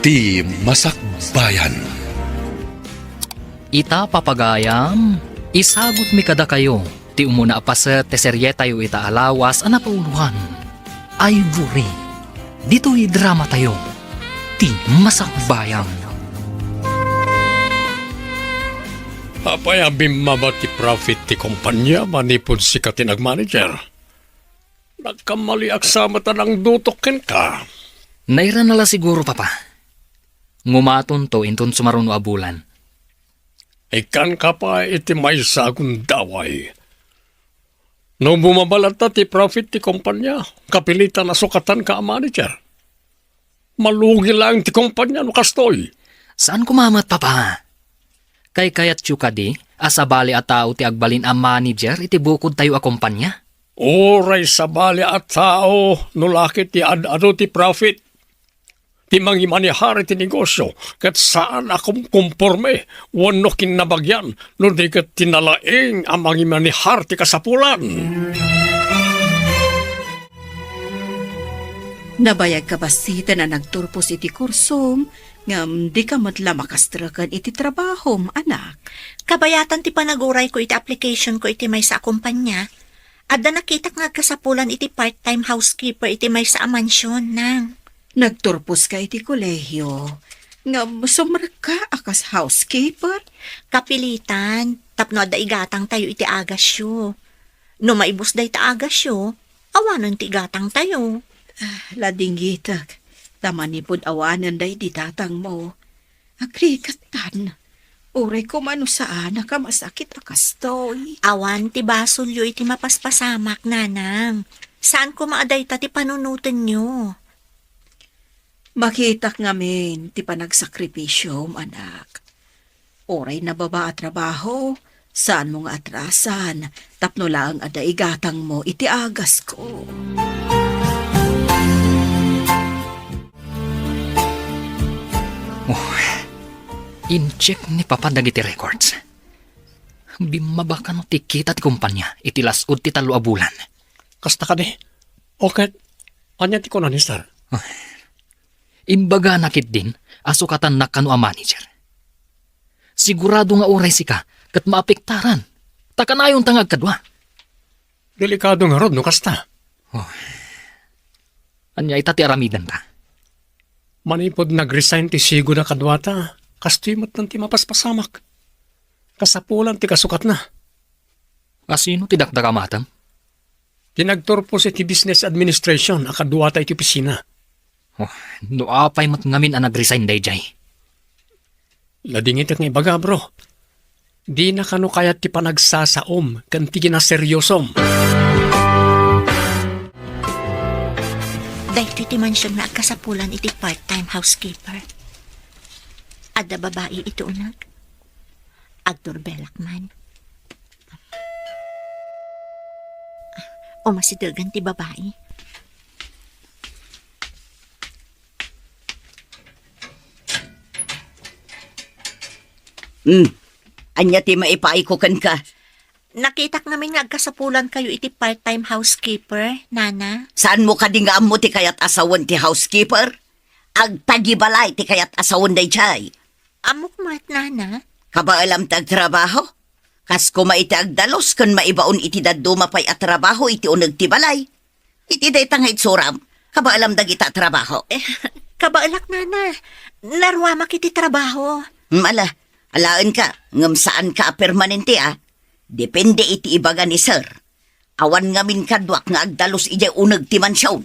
Ti Masakbayan. Ita papagayam, isagot mi kada kayo, ti umuna pa sa teserye tayo ita alawas anapauluhan. Ivory, dito'y drama tayo, ti Masakbayan. Apay abim mama ti profit ti kumpanya manipod si katinag manager. Nagkamali aksama tanang dutokin ka. Naira nala siguro papa. Ngumaton to inton sumaruno abulan. Ikan ka pa iti may sagun daway. No bumabalata ti profit ti kumpanya, kapilitan na sukatan ka manager. Malugi lang ti kumpanya no kastoy. Saan kumamat papa? Kay kayat di, asabali at tao ti agbalin ang manager iti bukod tayo a kumpanya. Oray sa bali at tao, no laki ti ad-ado ti profit. Ti mangimanihari ti negosyo, kat saan akong kumporme, wano kinabagyan, no di kat tinalaing ang mangimanihari ti kasapulan. Nabayag ka basita na nagturpos iti kursom, ngam di ka matla makastrakan iti trabahom, anak. Kabayatan ti panaguray ko iti application ko iti may sa kumpanya. Adda nakita nga kasapulan iti part-time housekeeper iti may sa mansyon nang. Nagturpos ka iti kolehiyo, ngam sumarka akas housekeeper. Kapilitan, tapno adda igatang tayo iti agasyo. No maibus da iti agasyo, awanon ti igatang tayo. Ladingitak, tamanipod awanan day ditatang mo. Agrikatan, uray ko mano saan ka masakit akastoy. Awan ti basulyo iti mapaspasamak, nanang. Saan ko maaday ta ti panunutan nyo? Makitak ngamin ti panagsakripisyo, anak. Oray na baba at trabaho, saan mo nga atrasan, tapno lang ada igatang mo iti agas ko. In-check ni papa dagiti records. Bimaba no ti kita ti kumpanya, iti lasod ti talo a bulan. Kasta ka di? Okay, anya ti ko na ni sir? Imbaga nakit din, asukatan na kano a manager. Sigurado nga oray sika, kat maapektaran. Takanayon tangag kadwa. Delikado nga rod, no kasta. Anya ita ti aramidan ta. Manipod nag-resign ti sigo na kadwata, kastimot ng ti mapaspasamak. Kasapulan ti kasukat na. Asino ti dakdakamatam? Tinagturpos iti business administration, akadwata iti opisina. No apay mat ngamin ang nag-resign day jay. Ladingit at nga ibaga bro. Di na kano kayat ti panagsasaom, kanti na seryosom. Dahil iti mansyon na kasapulan iti part-time housekeeper. Adda babae ito unag. Agdurbelak man. O masidagan ti babae. Anya ti maipaikukan ka. Nakitak namin nga kasapulan kayo iti part-time housekeeper, nana. Saan mo kadingaan mo ti kayat asawan ti housekeeper? Agtagibalay ti kayat asawan day chay. Amok mat, nana. Kaba alam tag trabaho? Kas kuma iti agdalos kan maibaon iti daduma pay at trabaho iti unag ti balay. Iti day tangay suram. Kaba alam dag ita trabaho. Kabaalak, nana. Narwamak iti trabaho. Alaan ka, ngam saan ka permanente Depende iti ibaga ni sir. Awan ngamin kadwak nga agdalos ijay unag ti mansyon.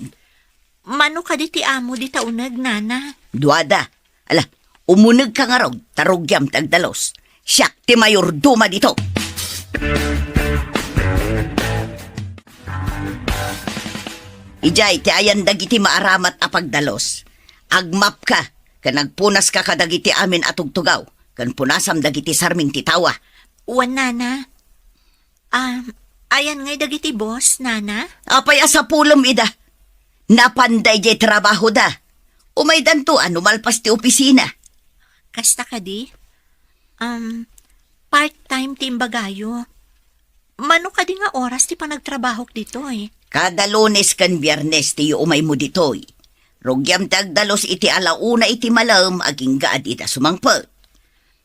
Mano ka di ti amo di taunag, nana? Duada, umunag ka nga raw, tarugyam tagdalos. Siyak ti mayorduma dito. Ijay ti ayan dagiti maaramat apagdalos. Agmap ka, kanagpunas ka kadagiti amin atugtugaw. Kan punasam dagiti sarming titawa. Uwan, nana. Ayan ngay dagiti boss, nana. Apay asa pulom ida. Napanday jay trabaho da. Umay danto malpas ti opisina. Kasta ka di? Part-time ti imbagayo. Mano ka di nga oras ti panagtrabaho dito Kada Lunes kan Biyernes ti umay mo ditoy. Rugyam tagdalos iti alauna iti malam aging gaad ita sumangpot.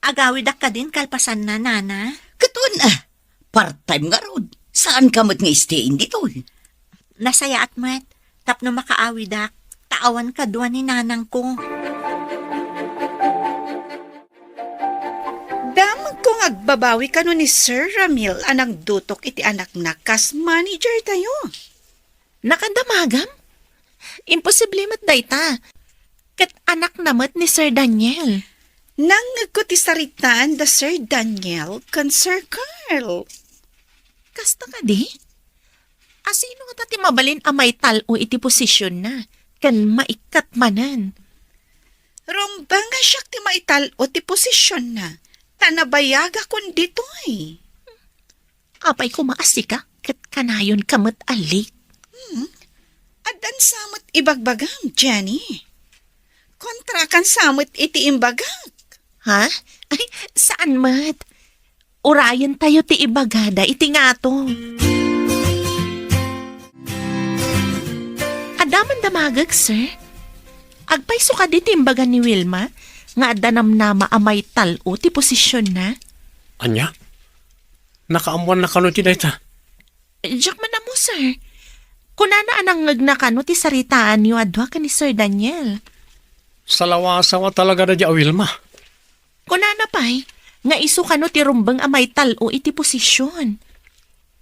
Agawid ka din kalpasan na, nana. Katun part-time nga rod. Saan ka mo't nga stayin dito? Nasaya at met, tapno makaawidak, taawan ka duwan ni nanang ko. Damag kong agbabawi ka no ni Sir Ramil anang dutok iti anak na kas manager tayo. Nakadamagam? Imposible mat dayta. Kat anak namat ni Sir Daniel. Nang ko ti saritaan da Sir Daniel kan Sir Carl. Kasta ka di? Asino nga tati mabalin amay talo iti posisyon na. Kan maikat manan. Rumba nga siya ti maital o ti posisyon na. Tanabayaga kun ditoy. Apay kumaasi ka, kat kanayon kamat alik. Adan samot ibagbagam, Jenny. Kontra kan samot iti imbagak. Ha? Ay, saan mat? Urayan tayo ti ibagada, iti nga to. Adaman damagag, sir. Agpayso ka di ti imbaga ni Wilma, nga adanam nama amay talo ti posisyon na. Anya? Nakaamuan na kano ti dayta. Diyak man na mo, sir. Kunana anang ngagnakano ti saritaan niyo adwa ka ni Sir Daniel. Salawa-sawa talaga na di Wilma. Kunana pa'y, nga iso kano ti rumbang amay talo iti posisyon.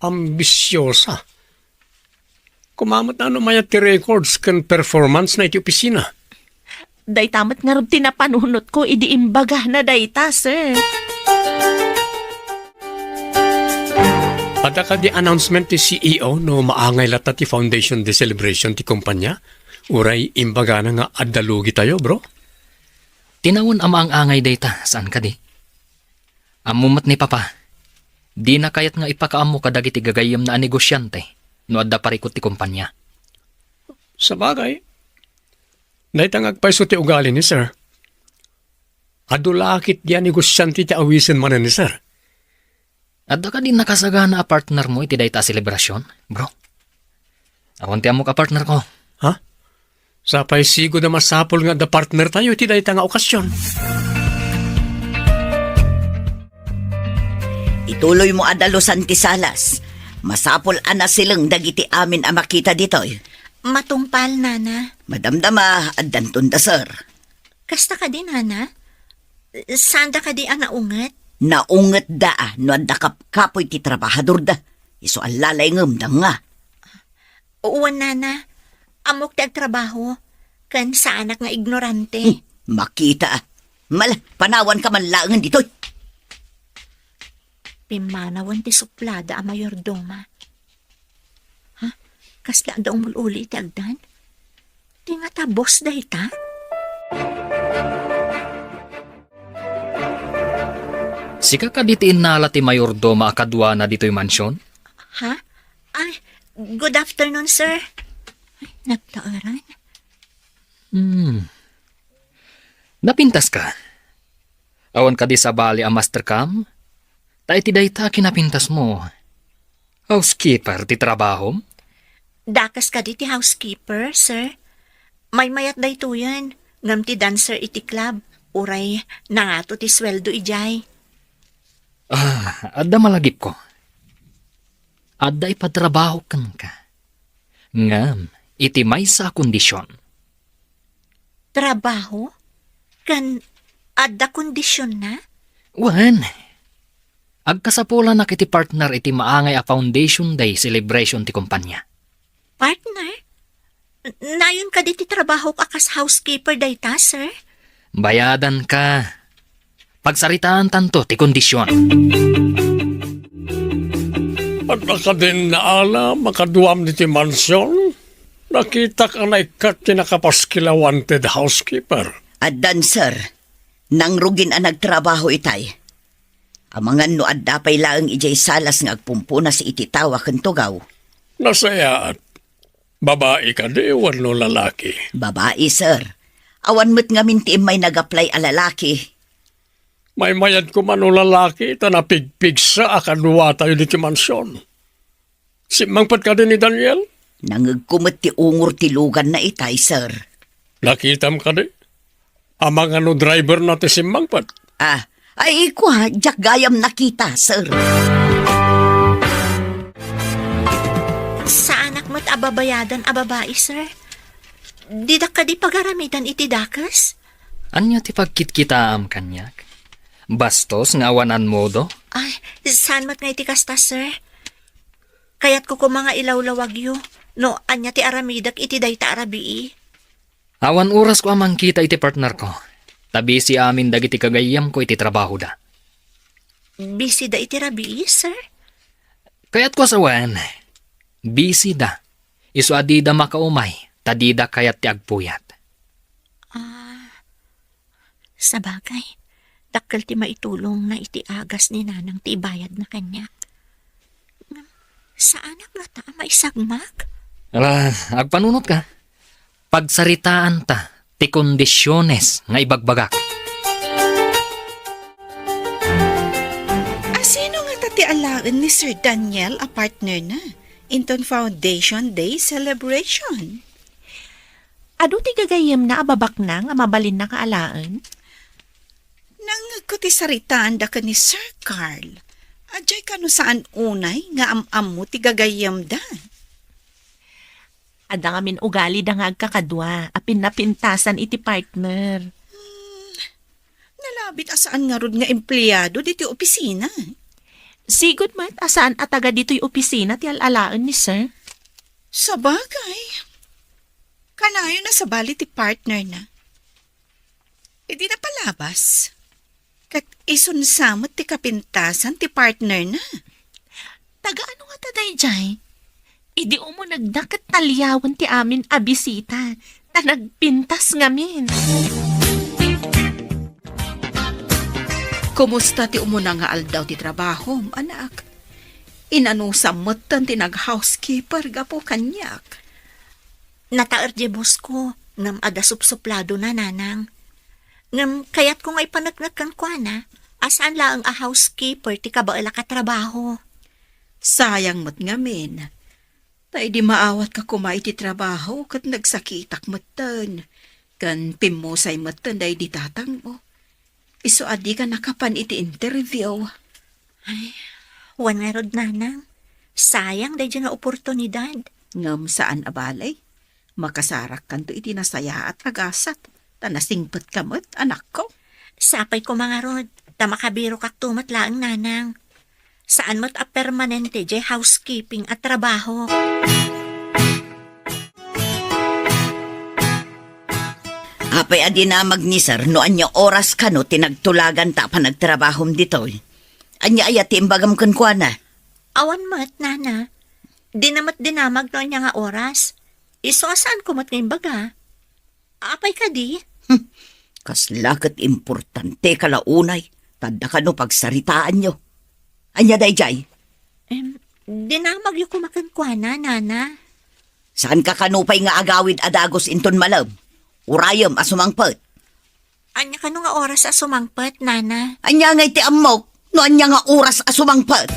Ambisyosa. Kumamot na mayat ti records kan performance na iti opisina. Day tamat nga rab tinapanunot ko, idi imbaga na dayta, sir. Ada ka di announcement ti CEO no maangay lata ti foundation di celebration ti kumpanya? Uray imbaga na nga addalugi tayo, bro. Tinawon ama ang angay dayta, saan ka di? Amumat ni Papa, di na kayat nga ipakaamo kadagiti gagayam na negosyante no adda parikot ti kumpanya. Sa bagay, naitangag paiso ti ugali ni sir. Adulakit di negosyante ti awisin man ni sir. Adda ka din nakasagana a partner mo iti dayta selebrasyon, bro. Awan ti amo ka partner ko. Ha? Sapay sigo na masapol nga da partner tayo iti dayta nga okasyon. Ituloy mo adalusan ti Salas. Masapol ana silang dagiti amin ang makita ditoy. Matungpal, nana. Madamdama addan tunda sir. Kasta ka din, nana. Sanda ka di ang naungat? Naunget da no adda kapoy ti trabahador da. Iso alalay ngem da nga. Uwan, nana. Amok ti agtrabaho. Kan sa anak nga ignorante. Makita. Mala, panawan ka man laangan ditoy. Pimanawan ti suplada a mayordoma. Ha? Kasla daong mululi ti agdan? Di nga ta boss dahi ta? Sika ka ditiin nala ti mayordoma akadwa na dito'y mansyon? Ha? Ay, good afternoon, sir. Ay, nagtaaran. Napintas ka? Awan ka di sa bali a mastercam? Ta iti dayta kinapintas mo. Housekeeper ti trabaho? Dakas ka di ti housekeeper, sir. May mayat day to yan. Ngam ti dancer iti club. Uray, nangato ti sweldo ijay. Adda malagip ko. Adda ipatrabaho kan ka. Ngam, iti may sa kondisyon. Trabaho? Kan adda kondisyon na? Wan. Agkasapula na kiti partner iti maangay a Foundation Day celebration ti kumpanya. Partner? Nayon ka di ti trabaho akas housekeeper day ta, sir? Bayadan ka. Pagsaritaan tanto ti kondisyon. At naka din naala makaduam ni ti mansyon. Nakita ka na ikat ti nakapaskila wanted housekeeper. Addan sir, nang rugin ang nagtrabaho itay. Amangan no adda pay laeng ijay salas nga agpumpuna sa ititawa ken tugaw. Nasaya at babae ka di wano lalaki. Babae sir. Awan mo't nga minti may nag-apply a lalaki. May mayad ko man o lalaki ta napigpig sa akadwa tayo di ti mansyon. Simangpat ka din ni Daniel? Nangagkumot ti ungur ti lugan na itay sir. Nakitam ka di. Amang ano driver natin si Mangpat. Ay ko ha, jak gayam nakita, sir. Sa anak mo't ababayadan ababai, sir? Didak ka di pagaramidan iti dakas? Anya ti pagkitkitaam kanyak? Bastos nga awanan mo do? Ay, saan mo't nga iti kasta, sir? Kaya't ko mga ilawlawag yu. No, anya ti aramidak iti dayta arabii. Awan oras ko amang kita iti partner ko. Tabi si amin dagiti kagayam ko iti trabaho da. Busy da iti rabii, sir? Kaya't ko asawan, busy da. Isu adida makaumay, tadida kayat ti agpuyat. Sa bagay, dakkel ti maitulong na iti agas ni nanang ti bayad na kanya. Sa anak na ta maisagmak? Ala, agpanunot ka. Pagsaritaan ta, ti kondisyones nga ibagbagak. Sino nga tati alaan ni Sir Daniel a partner na? Inton Foundation Day celebration. Ado ti gagayem na ababak na nga mabalin na kaalaan? Nang kuti saritaan da ka ni Sir Carl. Ajay ka no saan unay nga am mo ti gagayam da. Ada nga min ugali da nga agkakadwa, apin napintasan iti partner. Nalabit asaan nga rod nga empleyado diti opisina. Sigod mat, asaan ataga dito'y opisina ti alalaan ni sir? Sa bagay. Kanayo na sa bali ti partner na. E di na palabas. Kat isunsamot ti kapintasan ti partner na. Taga ano nga taday jay? Idi mo nagdakat talyawan ti amin abisita, ta nagpintas ngamin. Kumusta ti umuna nga aldaw ti trabaho, anak? Inanusam mo tan ti nag-housekeeper gapo kanyak. Nataer di boss ko, ngam ada supsuplado na nanang. Ngam kayat ko nga ipanagnakan kwa na, asaan lang a housekeeper ti kabaala ka trabaho. Sayang mo't ngamin. Tay di maawat ka kumay ti trabaho kat nagsakitak motan. Kan pimusay motan day di tatang mo. Iso adi ka nakapan iti interview. Wan nga rod nanang, sayang day dyan nga oportunidad. Ngam saan abalay? Makasarak kan to iti nasaya at agasat. Tanasingpet kamot, anak ko. Sapay ko mga rod, ta makabiro kak tumat laang nanang. Saan mo't a permanente jay housekeeping at trabaho. Apay adi na magnisar no anya oras ka no tinagtulagan ta pa nagtrabahom ditoy. Anya ayat tiimbagam kan kwa na. Awan mo't nana, dinamat dinamag no niya nga oras. Iso asaan ko mo't ngayon baga? Apay ka di? Kaslakat importante kalaunay. Tanda ka no pagsaritaan nyo. Anya dayjay? Dinamag yung kumakankwana, nana. Saan ka kanupay nga agawid adagos inton malam? Urayam asumangpet. Anya ka nga oras sa sumangpat, nana. Anya nga iti amok, no anya nga oras asumangpet.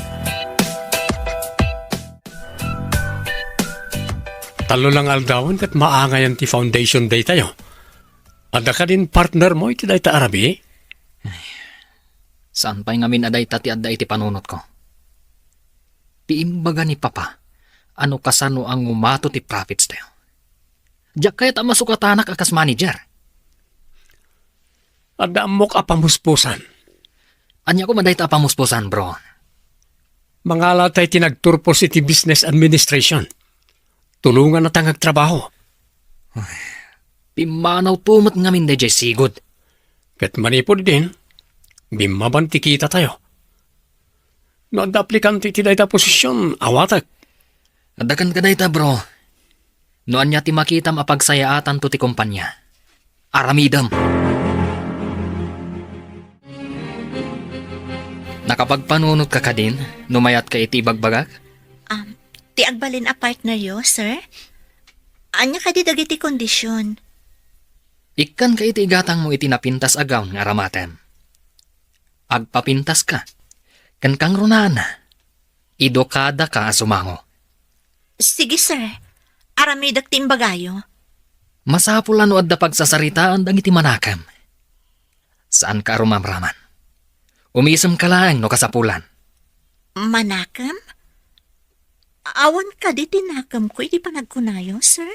Talo lang aldawon kat maangayan ti Foundation Day tayo. Ada ka din partner mo iti dayta arabi? Saan pa'y ngamin aday tati adda iti panunot ko? Ti imbaga ni Papa, ano kasano ang umato ti profits tayo? Diyak kaya ta masukatanak akas manager. Ada amok apamuspusan. Anya ko maday ta pamuspusan, bro. Mangala tayo tinagturpo iti business administration. Tulungan na tangag trabaho. Pimanaw tumat ngamin day sigod. Kat manipod din, bimabanti kita tayo. No ang aplikante ti dayta posisyon, awatak. Adakan ka day ta, bro. Noan niya ti makitam apagsayaatan to ti kumpanya. Aramidam. Nakapagpanunot ka din, numayat ka iti bagbagak? Ti agbalin a partner yo, sir? Anya ka di dagiti kondisyon? Ikan ka iti igatang mo iti napintas agaw nga ramatem. Agpapintas ka. Kan kang runana. Idokada ka asumango. Sige, sir. Aramidak timbagayo. Masapulan o adda pagsasaritaan dagiti manakam. Saan ka rumamraman? Umisem ka lang no kasapulan. Manakam? Awan ka di tinakam ko, iti panagkunayo, sir?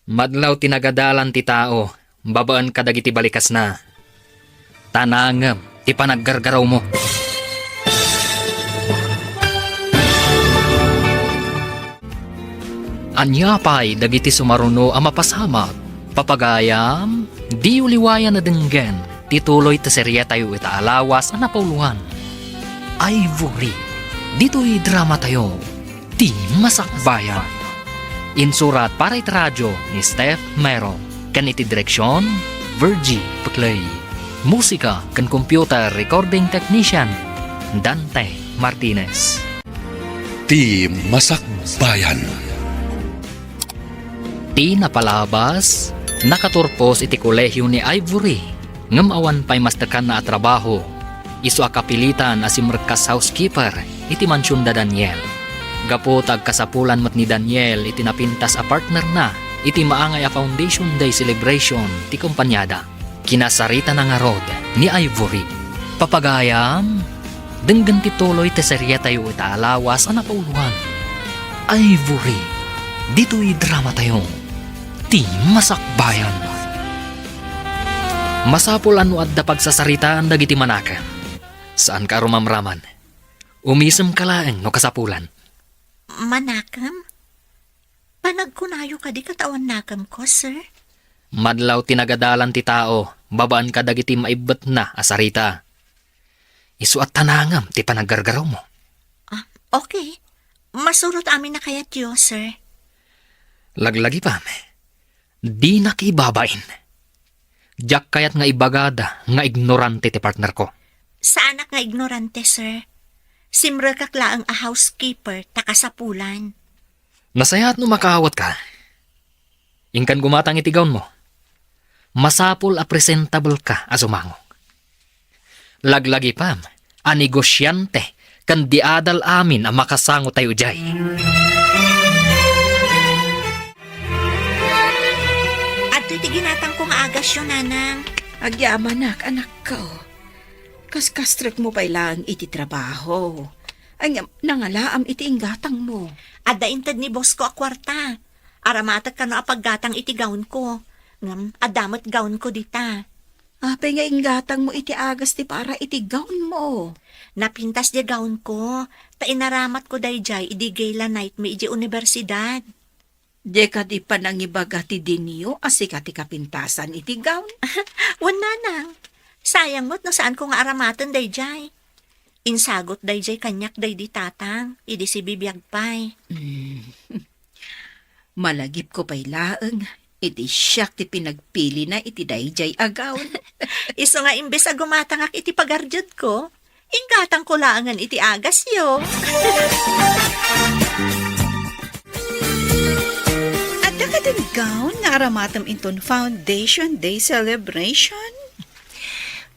Madlaw tinagadalan ti tao, babaan ka dagiti balikas na. Tanangam, ti panaggargaraw mo. Anyapay dagiti sumaruno ang mapasamat, papagayam, di uliwayan na denggan, tituloy ta serya tayo itaalawas ang napauluhan. Ivory, dito'y drama tayo, ti masakbayan. Insurat para it radyo ni Steph Mero, kaniti direksyon, Virgie Putlay. Musika kan computer recording technician, Dante Martinez. Ti Masakbayan. Ti napalabas, nakaturpos iti kolehyo ni Ivory, ngam awan pa'y mastakan na trabaho. Isu akapilitan asim merkas housekeeper, iti mansyon da Daniel. Gapot ag kasapulan mat ni Daniel, iti napintas a partner na, iti maangay a Foundation Day celebration, ti kumpanyada. Kinasarita na nga rod ni Ivory. Papagayam, denggan tituloy ti serya tayo itaalawas ang napauluhan. Ivory, dito'y drama tayo. Ti masakbayan. Masapul ano adda pagsasaritaan dagiti manakan. Saan ka rumamraman? Umisem ka laeng no kasapulan. Manakam? Panagkunayo ka di katawan nakam ko, sir? Madlaw tinagadalan ti tao, babaan ka dagiti maibet na asarita. Isu at tanangam ti panaggargaraw mo. Okay. Masurot amin na kayat yo, sir. Laglagi pa, di nakibabain. Diyak kayat nga ibagada nga ignorante ti partner ko. Sa anak nga ignorante, sir. Simre kakla ang a housekeeper, takasapulan. Nasayat no makawat ka. Ingkan gumatang itigawn mo. Masapul a presentable ka asumangong. Laglagi pa, a negosyante, kan diadal amin ang makasango tayo jay. At iti ginatang kong agas yun, nanang. Agyaman anak ko. Kas-kastrek mo pa ilang iti trabaho. Ay, nangalaam iti inggatang mo. At daintad ni boss ko a kwarta. Aramatak ka no apaggatang iti gaon ko. Ngam, adamat gaon ko dita. Apay nga inggatang mo iti agas ti para iti gown mo. Napintas di gaon ko. Ta inaramat ko dayjay idi gala night mi iti universidad. Di ka di pa nangibaga ti dinyo asika ti kapintasan iti gown. Wan nanang. Sayang mo't no saan ko nga aramatan dayjay. Insagot dayjay kanyak day di tatang. Idi si bibiyag pay. Malagip ko pa'y laeng. Iti siyak ti pinagpili na iti dayjay agaw. Iso nga imbes a gumatangak iti pagarjud ko. Inggatang ko laangan iti agas yo. At ka din gown nga aramatam inton Foundation Day celebration.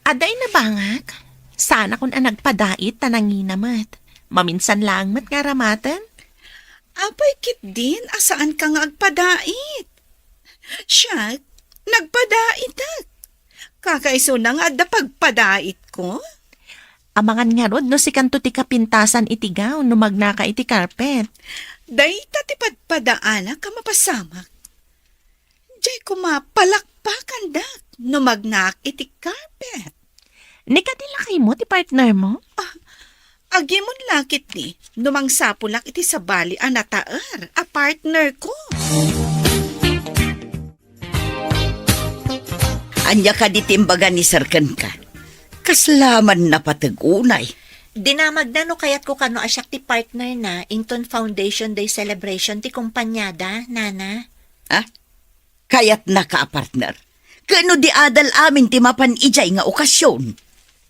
Aday na bangak? Sana kung nagpadait tananginamat. Maminsan lang mat nga ramatan. Apay kit din, asaan ka nga agpadait? Siya, nagpadait at. Kakaiso na nga da pagpadait ko. Amangan nga rod no si kanto ti kapintasan iti gaw no magnaka iti carpet. Dayta ti padpadaan ka mapasamak. Diyay ko mapalakpakan dak no magnak iti carpet. Nikadilakay mo ti partner mo? Agimon lakit ni, numang sapulak iti sabali a nataar, a partner ko. Anya ka di timbagan ni Sarkan ka. Kaslaman na patagunay. Dinamag na no kayat ko kano asyak ti partner na inton Foundation Day celebration ti kumpanyada, nana. Kayat na ka, partner. Kano di adal amin ti mapan ijay nga okasyon.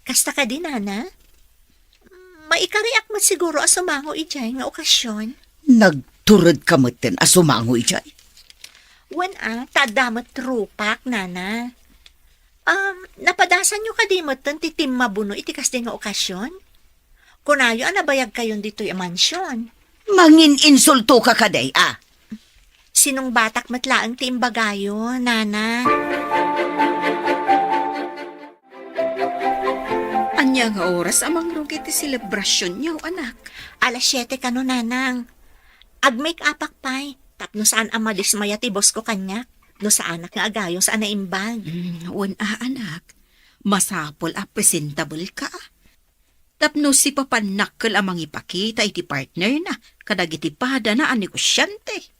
Kasta ka din, nana? Maikariak mo siguro asumango ijay nga okasyon. Nagturod ka maten asumango ijay. Wan tadamat trupak, nana. Napadasan nyo kadimatan ti Tim Mabuno iti kasdi nga okasyon? Kunayo nabayag kayon dito'y mansyon. Mangin insulto ka kaday, Sinong batak matlaang ti imbagayo, nana? Anya nga oras amang rugi ti selebrasyon niyo, anak. Alas 7 ka no, nanang. Ag-make upak pa'y. Tapno saan ang madismaya ti boss ko kanyak. No sa anak nga agayong saan na imbag. Anak. Masapol a presentable ka. Tapno si papanakkel amang ipakita iti partner na kadagiti pada na ang negosyante.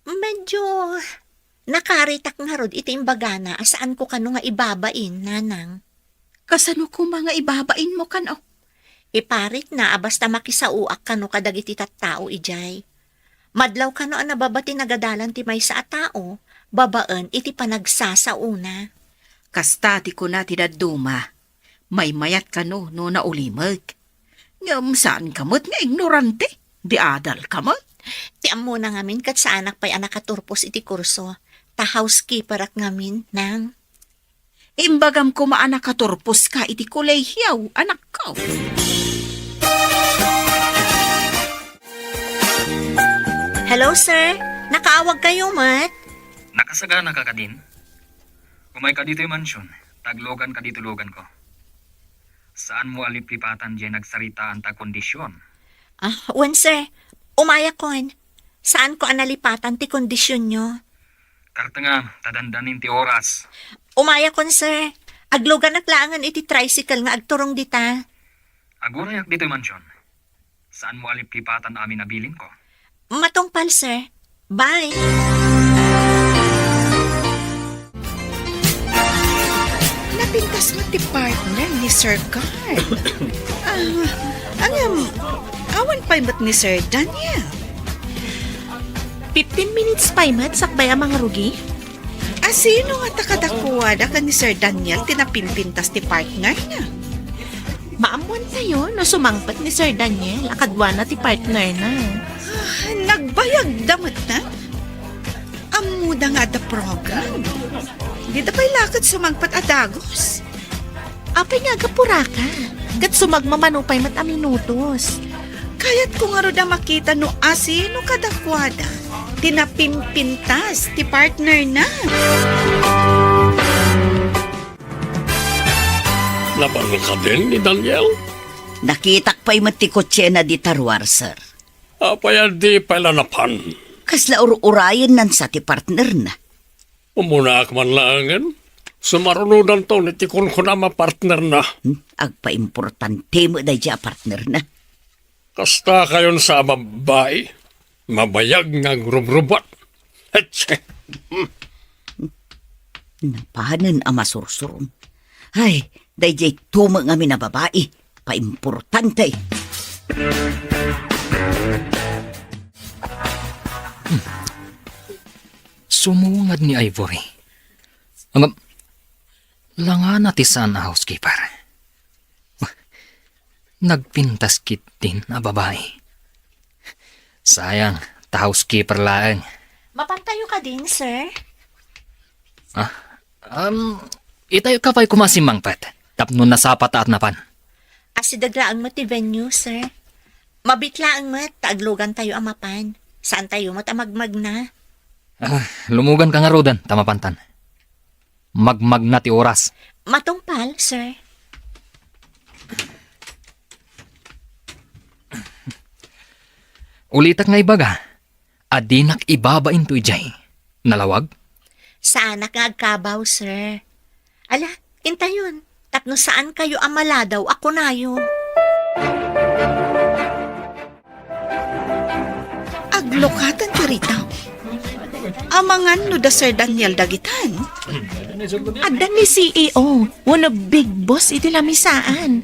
Medyo nakaritak nga rod iti imbagana asaan ko kano nga ibabain, nanang. Kasano ko mga ibabain mo kano? Iparit na basta makisauak kano kadagiti tattao ijay. Madlaw kano ang nababati nagadalan ti may sa tao, babaan iti panagsasauna. Kastati ko na tinaduma. May mayat kano no naulimag. Ngam saan kamot nga ignorante? Di adal kamot? Ti amo na ngamin kat sa anak pa'y anak katurpos iti kurso. Ta housekeeper ak ngamin, nang. Imbagam ko maanak katurpos ka iti kolehyaw, anak ko. Hello, sir. Nakaawag kayo, mat? Nakasagana ka din. Umay ka dito yung mansyon, taglogan ka dito logan ko. Saan mo alipripatan dyan nagsarita ang kondisyon? Wen, sir. Umaya kon. Saan ko analipatan ti kondisyon nyo? Karta nga, tadandanin ti oras. Umaya kon, sir. Aglogan naklangan iti tricycle nga agturong dita. Agurayak dito yung mansyon. Saan mo alipripatan amin nabilin ko? Matungpal, sir. Bye. Napintas mo ti partner ni Sir Carl. Awan pa imot ni Sir Daniel. 15 minutes pa'y mat, sakbay ang mga rugi. Sino nga takadakuwada ka ni Sir Daniel tinapimpintas ti partner na? Maamuan tayo na sumangpat ni Sir Daniel, akadwa na ti partner na. Nagbayag damot na? Amuda nga da program. Di da pa'y lakad sumangpat adagos. Apay nga gapura ka, kat sumagmamanupay mat a minutos. Kaya't kung aro da makita no asino kadakwada, tinapimpintas ti partner na. Nabangal ka din ni Daniel? Nakitak pa'y matikotse na di tarwar, sir. Apayan di palanapan. Kasla urayan nan sa ti partner na. Umuna man laangan. Sumarunudan to ni tikon ko na partner na. Agpa-importante mo dahi dya partner na. Kasta kayon sa mabay. Mabayag nga grubrubat. Etse. Napahanan ang masursurong. Ay, dahi dya tumang amin na babae. Pa-importante. Sumungad ni Ivory. Langan ti sana housekeeper. Nagpintas kit din na babae. Sayang, ta housekeeper laeng. Mapantayo ka din, sir. Itayo ka pa'y kumasimangpat. Tapno na sapat at napan. Asidaglaang mo ti venue, sir. Mabitlaang mo, taaglugan tayo amapan. Saan tayo matamagmag na? Lumugan ka nga rodan, tamapantan. Magmag na ti oras. Matungpal, sir. Ulitak nga ibaga. Adinak ibabain to ijay. Nalawag? Sa anak nga agkabaw, sir. Ala, intayon. Tapno saan kayo amala daw, ako na yun. Aglokatan ti ritaw. Amangan no da Sir Daniel dagitan. Adan ni CEO, one of big boss iti lamisaan.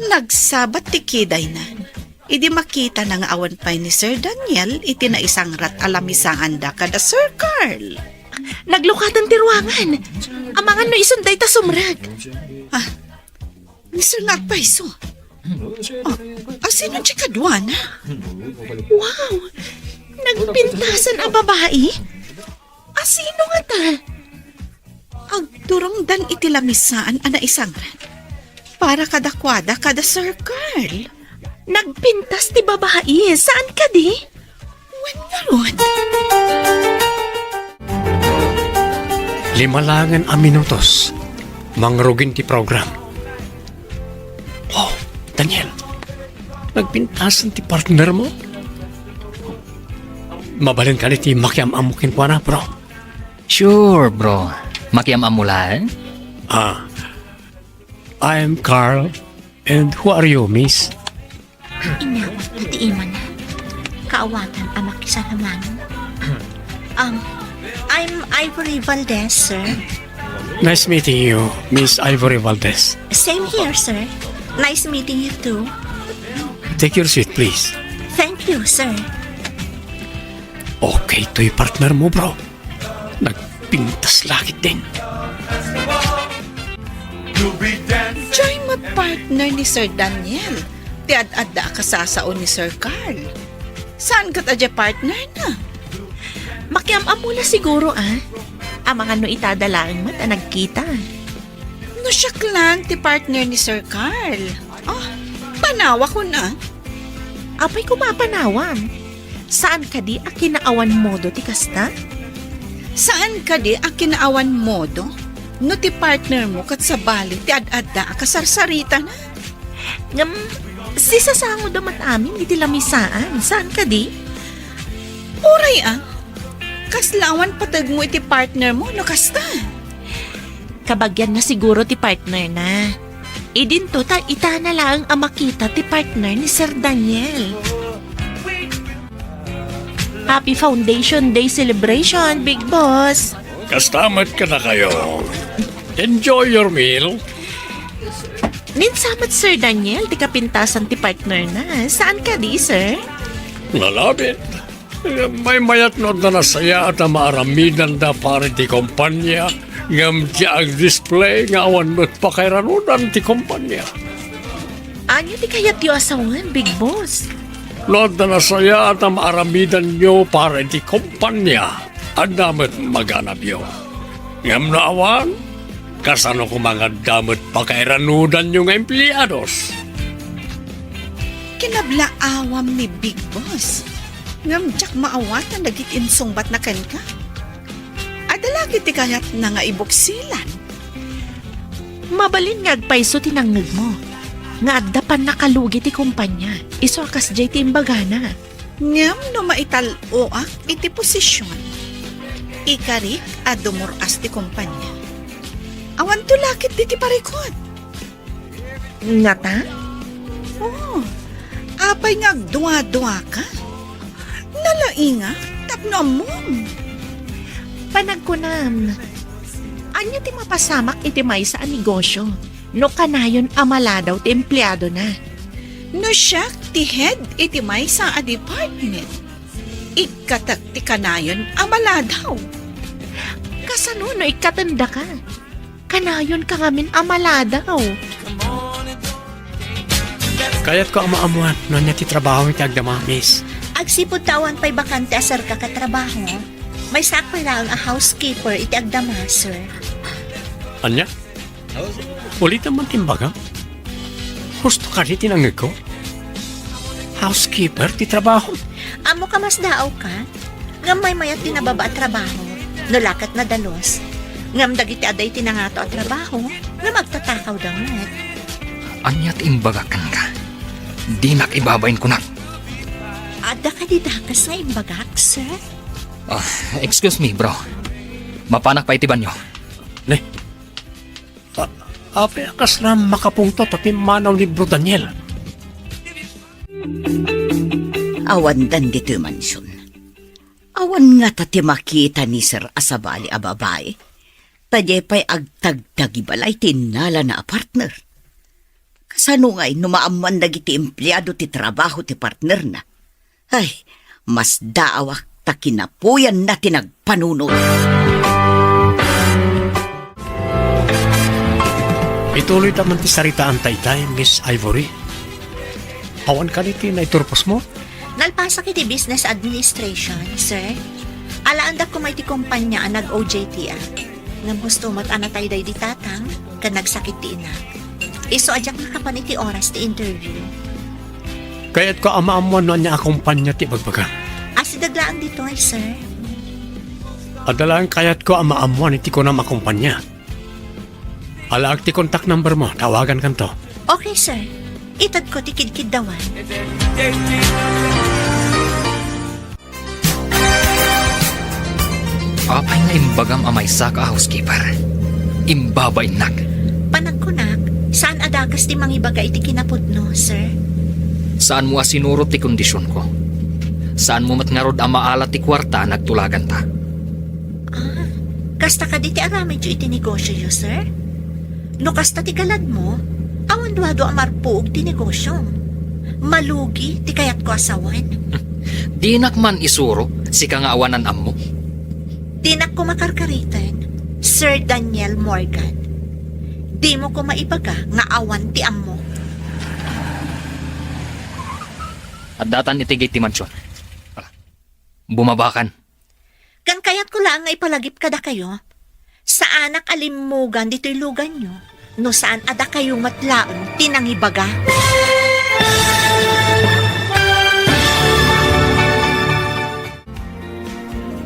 Nagsabat ti kiday na. Idi makita na nga awan pa ni Sir Daniel iti na isang rat alamisaan da kada Sir Carl. Naglukatan ti ruangan. Amangan no isunday ta sumrag. Ni Sir Nagpaiso. Sino di kadwa na? Wow! Nagpintasan a babae? Sino nga ta? Agturong dan iti lamisaan ana isang rat. Para kadakwada kada Sir Carl. Nagpintas ti babae? Saan ka di? Wan nga ron. 5 langan a minutos. Mangrugin ti program. Oh, Daniel. Nagpintasan ti partner mo? Mabalin ka ni ti makiam-amukin ko na, bro. Sure, bro. Makiam amulan? I'm Carl. And who are you, miss? Inawat na ti ima na. Kaawatan ang makisalaman. I'm Ivory Valdez, sir. Nice meeting you, Miss Ivory Valdez. Same here, sir. Nice meeting you too. Take your seat, please. Thank you, sir. Okay, to'y partner mo, bro. Nagpintas lakit din. Joy mo partner ni Sir Daniel. Tiad-adda ka sasaon ni Sir Carl. Saan ka tadya partner na? Makiam-amula siguro Ang mga no itadalaan mat ang nagkita. No siya klan ti partner ni Sir Carl. Oh, panawa ko na. Apay kumapanawam. Saan ka di a kinaawan modo ti kasta? Saan ka di ang kinaawan modo? No ti partner mo kat sa bali ti ad-adda ka sarsarita na. Ngam, sisasango damat amin iti lamisaan. Saan ka di? Uray kaslawan patag mo iti partner mo no kasta. Kabagyan na siguro ti partner na. Idinto ta ita na lang ang makita ti partner ni Sir Daniel. Happy Foundation Day celebration, Big Boss! Kastamat ka na kayo. Enjoy your meal. Ninsamat Sir Daniel, ti kapintasan ti partner na. Saan ka di, sir? Lalabit. May mayat no na nasaya at maaramidan da pare ti kompanya. Ngam ti ang display nga awan mo't pakairanudan ti kompanya. Anya ti kayat yu asawan, Big Boss? No na nasaya at maaramidan nyo pare ti kompanya. Ang damat maganap yun. Ngam na awan, kasano ko mga damat pakairanudan yung empleados. Kinablaawam ni Big Boss. Ngam jak maawatan dagit insungbat na kan ka. Adalagi ti kayat na nga ibuksilan. Mabalin nga agpaiso tinangag mo. Nga addapan nakalugi ti kumpanya. Iso akas jay ti imbagana. Ngam no maitaloak iti posisyon. Ikarik a dumuras ti kumpanya. Awan to lakit di ti parikot. Nga ta? Oh, apay nga agduwa-duwa ka. Nalainga, tapno mom. Panagkunam. Anya ti mapasamak iti may sa negosyo. No kanayon amala daw ti empleyado na. No siya ti head iti may sa a department. Ikatak ti kanayon amala daw. Kasano no ikatanda ka? Kanayon ka ngamin amala daw. Kaya't ko ang maamuan no niya ti trabaho iti agdama, miss. Agsipod tawan pa'y bakante asar ka katrabaho. May sakpay lang a housekeeper iti agdama, sir. Anya? Ulit naman timbaga. Gusto ka rin tinangag ko? Housekeeper, ti trabaho. Amo ka mas daaw ka? Ngam may mayat tinababa at trabaho. Nulakat na dalos. Ngam dagiti aday tinangato at trabaho. Nga magtatakaw damat. Anyat imbagakan ka. Di nakibabain ko na. Ada ka didakas na imbagak, sir? Excuse me, bro. Mapanak pa itiban nyo. Ne? Ape akas na makapungto pati manaw ni Bro Daniel. Awan dan dito mansyon. Awan nga tati makita ni Sir Asabali a babae. Tadye pa'y agtagdagi balay tinala na a partner. Kasano nga'y numaaman dagiti empleyado ti trabaho ti partner na. Ay, mas daawak ta kinapuyan na tinagpanunod. Ituloy naman ti sarita ang taytay, Miss Ivory. Awan ka niti na iturpos mo? Nalpasa kiti business administration, sir. Alaanda ko may ti kumpanya ang nag-OJT Ngam gusto mo't anatay day di tatang, ka nagsakit ti ina. Iso ajak nakapan iti oras ti interview. Kaya't ko amaamuan no niya akumpanya ti bagbaga. As daglaan dito ay, sir. Adalaan kayat ko ang maamuan iti ko na makumpanya. Alaag ti contact number mo, tawagan kan to. Okay, sir. Itad ko ti kidkid dawan. Apay nga imbagam amay sa ka housekeeper. Imbabay nak. Panagkunak, saan adakas ti mangibaga iti kinapudno, sir? Saan mo asinurot ti kondisyon ko? Saan mo matngarod ang maalat ti kwarta nagtulagan ta? Kasta ka di ti aramid iti negosyo yo, sir? No kasta ti galad mo, awan duwado amarpuog ti negosyo. Malugi ti kayat ko asawan. Di nakman isuro, si ka nga awanan ammo. Tinak ko makarkaritan, Sir Daniel Morgan. Di mo ko maibaga nga awan ti ammo. At datan itigay ti mansyon. Bumabakan. Kan kayat ko lang nga ipalagip kada kayo, sa anak alimugan dito'y lugan nyo, no saan ada kayo matlaong tinangibaga.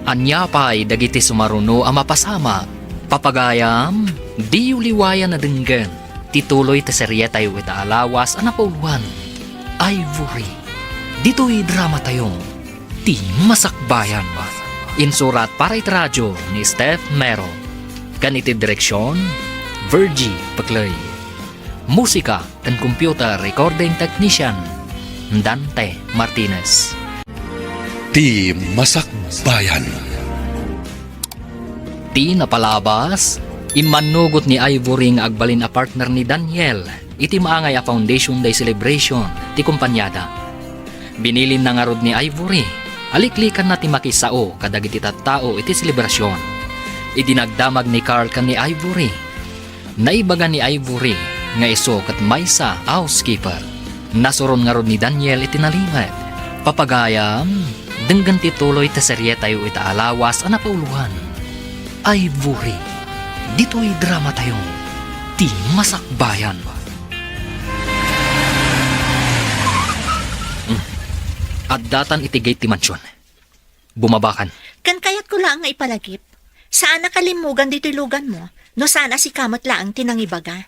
Anya pa'y dagiti sumaruno ang mapasama. Papagayam, di uliwayan na denggan. Tituloy ta serye tayo ita alawas ang napauluan. Ivory. Dito'y drama tayong Ti Masakbayan. Insurat para it radyo ni Steph Mero. Ganiti direksyon, Virgie Paclay. Musika and computer recording technician, Dante Martinez. Ti Masakbayan. Ti napalabas, imanugot ni Ivory nga agbalin a partner ni Daniel, iti maangay a foundation day celebration, ti kumpanyada. Binilin na nga rod ni Ivory, aliklikan na ti makisao kadag iti tattao iti selebrasyon. Idinagdamag ni Carl kan ni Ivory. Naibaga ni Ivory nga iso kat maysa housekeeper. Nasuron nga rod ni Daniel iti nalimet. Papagayam, denggan tituloy ta serye tayo ita alawas ang napauluhan. Ivory, dito'y drama tayong Ti Masakbayan. At datan itigay ti mansyon. Bumabakan. Kan kayat ko lang nga ipalagip, saan nakalimugan dito'y lugan mo, no sana si kamot laang tinangibaga.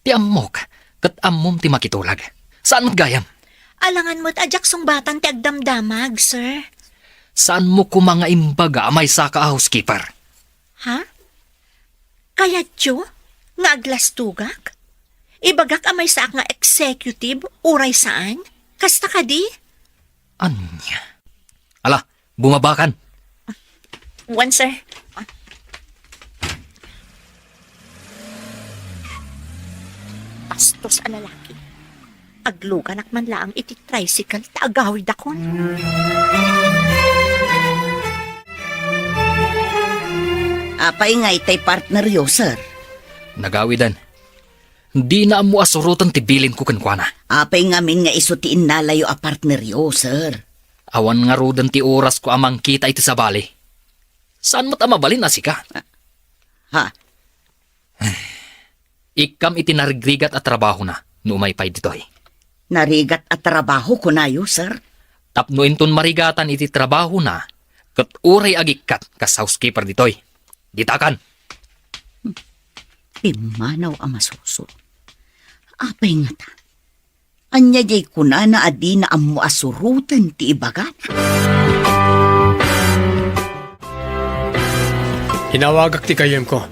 Ti ammok, kat ammom ti makitulag. Saan magayam? Alangan mo't ajak sungbatan ti agdamdamag, sir. Saan mo kumanga imbaga amay sa ka housekeeper? Ha? Kaya tiyo? Nga aglas tugak? Ibagak amay sa nga executive, uray saan? Kasta ka di? Anya? Ala, bumabakan. One, sir. Pastos ang lalaki. Aglugan man laang iti tricycle ta agawid akon. Apay nga itay partner yo, sir. Nagawidan. Di na mo asurutan ti bilin ko kankwana. Apay nga min nga iso ti innalayo a partner yo, sir. Awan nga rudan ti oras ko amang kita iti sa bali. Saan mo't amabalin na sika? Ha? Ikam iti narigrigat at trabaho na, numay pa'y ditoy. Narigat at trabaho ko na yo, sir. Tapno inton marigatan iti trabaho na, kat uray agikat kas housekeeper ditoy. Gitakan. Imanaw ang masuso. Apay nga ta. Anya jay kuna na adi na ang muasurutan ti ibagan. Hinawagak ti kayem ko.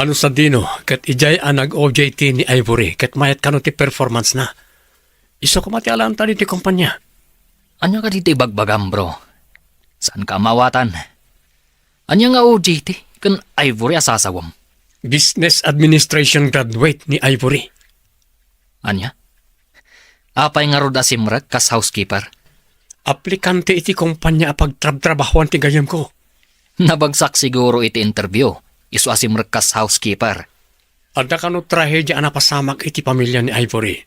Ano sa dino, kat ijay ang nag-OJT ni Ivory, kat mayat kano ti performance na. Iso ko matialaan tali ti kumpanya. Anya ka dito ibagbagam, bro? Saan ka mawatan? Anya nga OJT, kan Ivory asasawam. Business Administration graduate ni Ivory. Anya? Apay nga rod asimrek kas housekeeper. Aplikante iti kumpanya pagtrabahuan ti gayem ko. Nabagsak siguro iti interview. Isu asimrek kas housekeeper. Adda kano trahedya ana pasamak iti pamilya ni Ivory.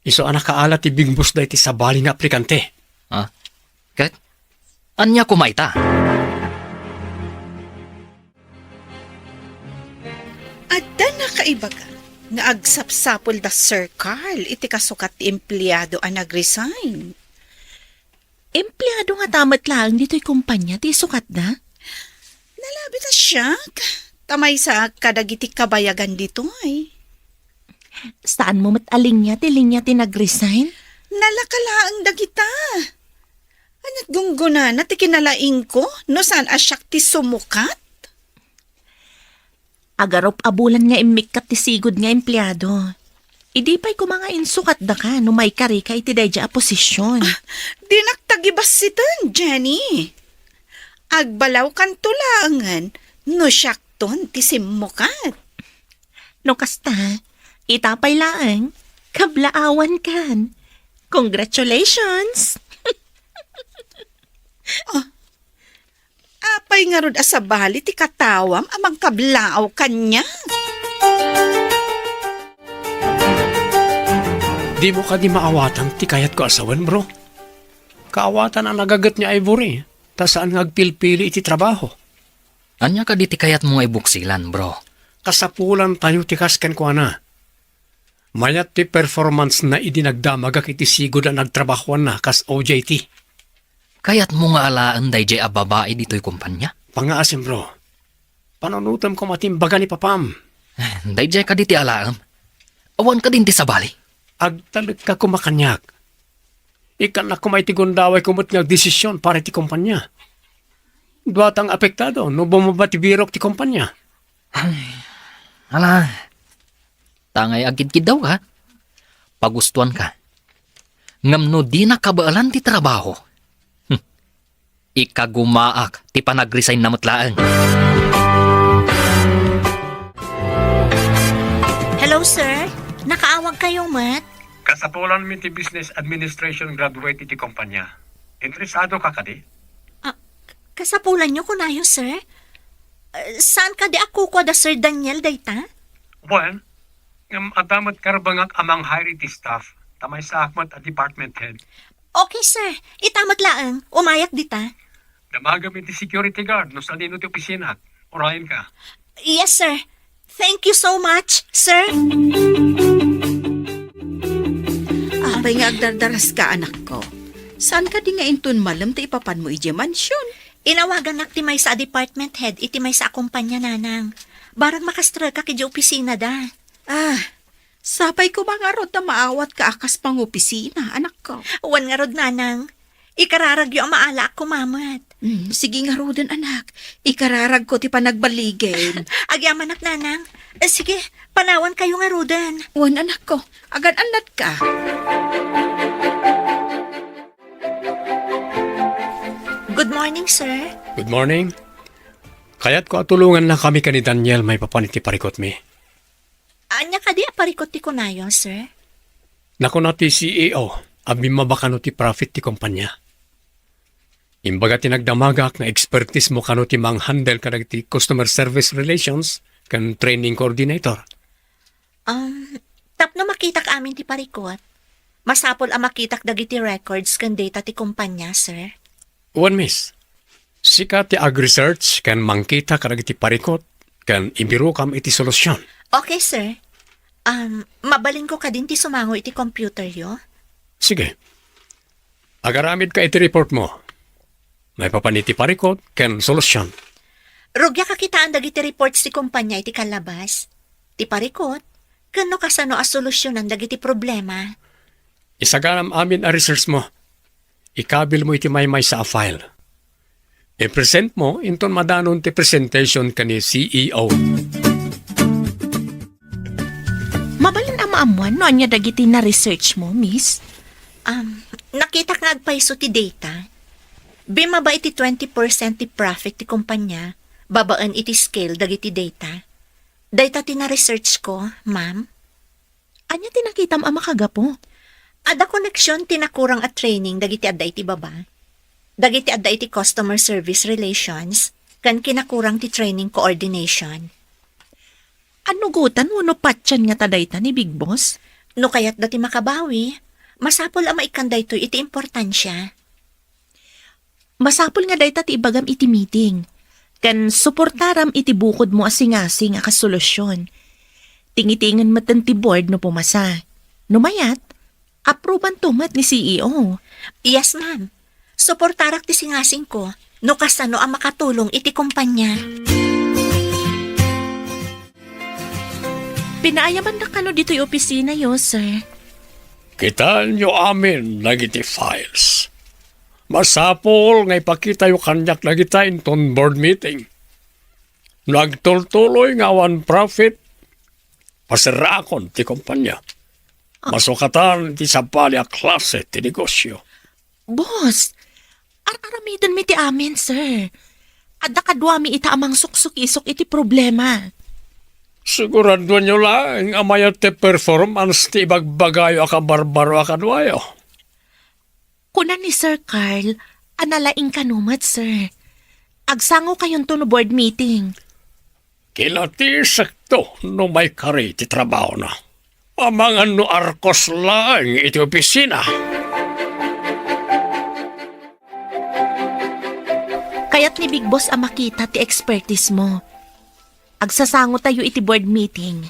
Iso anak kaala ti big boss da iti sabali nga aplikante. Ha? Ket? Anya kumayta? Adda na kaibaga nga agsapsapol da Sir Carl iti kasukat ti empleyado ang nag-resign. Empleyado nga tamat lang dito'y kumpanya, ti sukat na. Nalabi ta siya. Tamay sa kadagiti kabayagan dito ay. Saan mo mataling niya, tiling niya tinag-resign? Nalakalaang dagita. Anat gungguna na ti kinalaing ko no saan asyak ti sumukat? Agarop abulan nga imikat ti sigod nga empleyado. Idi pa'y kumanga insukat da ka no may kari ka iti dayja a posisyon. Dinaktagibas sitan, Jenny. Agbalaw kan tulangan no syakton ti simukat. No kasta, itapay laang, kablaawan kan. Congratulations! Apay nga rod asabali ti katawam amang kablaaw kanya. Di mo ka di maawatan ti kayat ko asawan, bro. Kaawatan ang nagagat niya Ivory. Ta saan ngagpilpili iti trabaho. Anya ka di ti kayat mo ay buksilan, bro. Kasapulan tayo ti kasken ko na. Mayat ti performance na idinagdamagak iti sigod na nagtrabahuan na kas OJT. Kayat mo nga alaan dayjay a babae dito'y kumpanya. Pangaasim, bro. Panunutam ko matimbaga ni Papam. Dayjay ka di ti alaan. Awan ka din ti sabali. Agtalag ka kumakanyak. Ikan na kumay ti gundaway kumot ngag desisyon para ti kumpanya. Duatang apektado no bumaba ti birok ti kumpanya. Ala, tangay agid-gid daw ka. Pagustuhan ka. Ngam no di na kabaalan ti trabaho. Ikagumaak ti panag-resign na matlaan. Hello, sir. Nakaawag kayo, Mat? Kasapulan mi ti business administration graduate iti kumpanya. Interesado ka kadi? Kasapulan nyo kunayo, sir? Saan ka di ako ko da Sir Daniel dayta? Well, ngam adamat karbangak amang hire ti staff. Tamay sa akmat a department head. Okay, sir. Itamat laang. Umayak dita. Damagam iti security guard no sa dino ti opisina. Orayan ka. Yes, sir. Thank you so much, sir. Apay nga agdardaras ka, anak ko. Saan ka di nga intun malam ta ipapan mo ije mansyon? Inawagan nak ti may sa department head, iti may sa akumpanya nanang. Barang makastra ka kiti opisina da. Sapay ko mga rod na maawat ka akas pang opisina, anak ko. Wan nga rod nanang. Ikararagyo ang maala ako, mamat. Sige nga rodan, anak. Ikararag ko ti panagbaligin. Agyaman ak nanang. Sige, panawan kayo nga rodan. Wan, anak ko. Agan-anat ka. Good morning, sir. Good morning. Kaya't ko atulungan lang kami ka ni Daniel may papaniti parikot mi. Anya ka di aparikot ti kunayo, sir? Naku na ti CEO, abim mabakano ti profit ti kumpanya. Imbaga tinagdamagak na expertise mo kano ti mang-handle ka ti customer service relations kan training coordinator. Tapno makitak amin ti parikot. Masapol ang makitak dagiti records kan data ti kumpanya, sir. One miss. Sika ti ag-research kan mangkita ka ti parikot kan ibiro kam iti solusyon. Okay, sir. Mabaling ko ka din ti sumango iti computer yo. Sige. Agaramid ka iti report mo. May papaniti parikot kan solusyon. Rugya kakitaan dagiti reports ti kumpanya iti kalabas. Ti parikot, kano kasano a solusyonan dagiti problema. Isaganam amin a research mo. Ikabil mo iti may sa a file. I-present mo inton madanon ti presentation ka ni CEO. Mabalin ang maamuan no anya dagiti na research mo, miss? Nakita nga agpaiso ti data. Bima ba iti 20% ti profit ti kumpanya, babaan iti scale dagiti data. Data ti na-research ko, ma'am. Anya tinakitam ang makagapo? Ada koneksyon tinakurang at training dagiti adda iti baba. Dagiti adda iti customer service relations, kan kinakurang ti training coordination. Ano gutan mo no patyan nga tadayta ni Big Boss? No kayat dati makabawi, masapol ang maikanday to iti importansya. Masapol nga dayta ti ibagam iti meeting. Kan suportaram iti bukod mo asing-asing akas solusyon. Tingitingan matan ti board no pumasa. Numayat, aproban tumat ni CEO. Yes, ma'am. Suportarak ti singasing ko, no kasano ang makatulong iti kumpanya. Pinaayaman na kano dito yung opisina yo, sir. Kitaan nyo amin nagiti files. Masapol nga ipakita yung kanyak nagita inton board meeting. Nagtultuloy nga one profit. Pasirakon ti kumpanya. Masukatan ti sabali a klase ti negosyo. Boss, aramidan mi ti amin, sir. Adda kadwami ita amang suksuk-isok iti problema. Sigurado nyo lang amaya ti performance ti ibagbagayo aka barbaro akadwayo. Kunan ni Sir Carl, analaing kanumat, sir. Agsango kayon to no board meeting. Kilati sakto no may kari ti trabaho na. Amang ano arkos lang iti opisina. Kaya't ni Big Boss ang makita ti expertise mo. Agsasango tayo iti board meeting.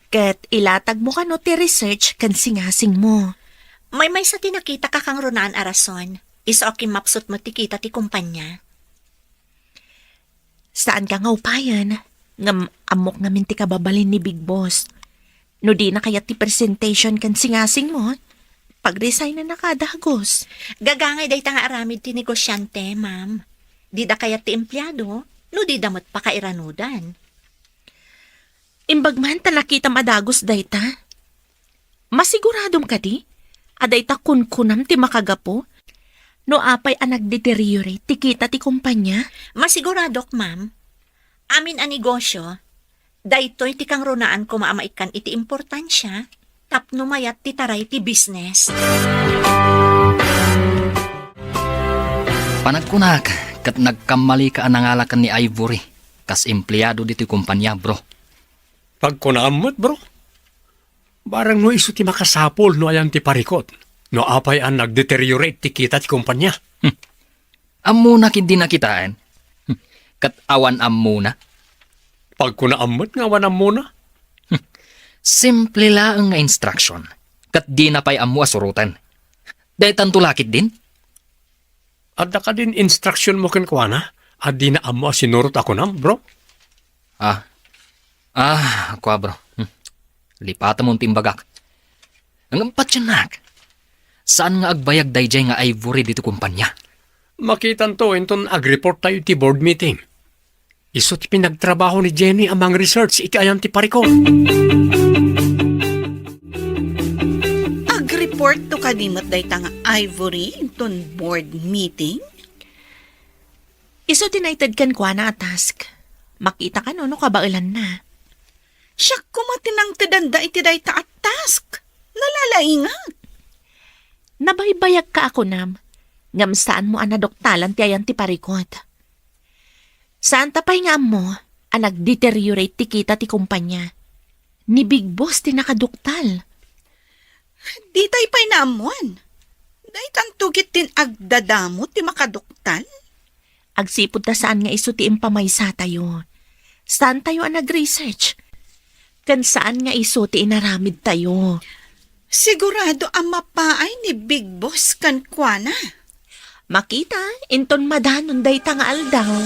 Kat ilatag mo kano ti research kan singasing mo. May sa tinakita ka kang runaan arason. Iso aking mapsot mo ti kita ti kumpanya. Saan ka nga upayan? Ngam amok ngamin ti kababalin ni Big Boss. No di na kaya ti presentation kan singasing mo, pag-resign na nakadagos. Gagangay day nga aramid ti negosyante, ma'am. Di da kaya ti empleyado, no di damot pa kairanudan. Imbagman ta nakita madagos dayta. Masiguradom ka di? Aday ta kunkunam ti makagapo? No apay ang nagdeteriorate ti kita ti kumpanya? Masiguradok, ma'am. Amin ang negosyo, daytoy ti kang runaan ko maamaikan iti importansya, tapno mayat ti taray ti business. Panagkunak, kat nagkamali ka anangalakan ni Ivory. Kas empleyado dito kumpanya, bro. Pagkunaamot, bro. Barang no iso ti makasapol no ayan ti parikot. No apay ang nagdeteriorate ti kita ti kumpanya. Amo na kindi nakitaan. Kat awan amuna. Pagkunaamot nga wanam muna. Simple lang nga instruction. Kat di na pa'y amu asurutan. Dahil tantulakit din. Adda ka din instruction mo kinkwana. At di na amo sinurot ako nam, bro. Ako bro. Lipatan mo timbagak. Ang ampat siya nak. Saan nga agbayag dayjay nga Ivory dito kumpanya? Makitan to inton ag-report tayo ti board meeting. Iso ti pinagtrabaho ni Jenny amang research iti ayan ti parikot. Ag-report to kanimot day nga Ivory inton board meeting? Iso tinaited kan kwa na task. Makita ka no kabailan na. Siya kumatinang tidanda iti day ta at task. Nalalaingat. Nabaybayag ka ako nam. Ngam saan mo ang nadoktalan ti ayan ti parikot. Saan tapay nga mo ang nag-deteriorate ti kita ti kumpanya. Ni Big Boss ti nakaduktal. Di tayo pa'y naamuan. Day tantugit din agdadamo ti makaduktal. Agsipod ta saan nga iso ti impamaysa tayo. Saan tayo ang nag-research? Kan saan nga iso ti inaramid tayo. Sigurado ang mapaay ni Big Boss kan kuana. Makita, inton madanon day ta nga aldaw.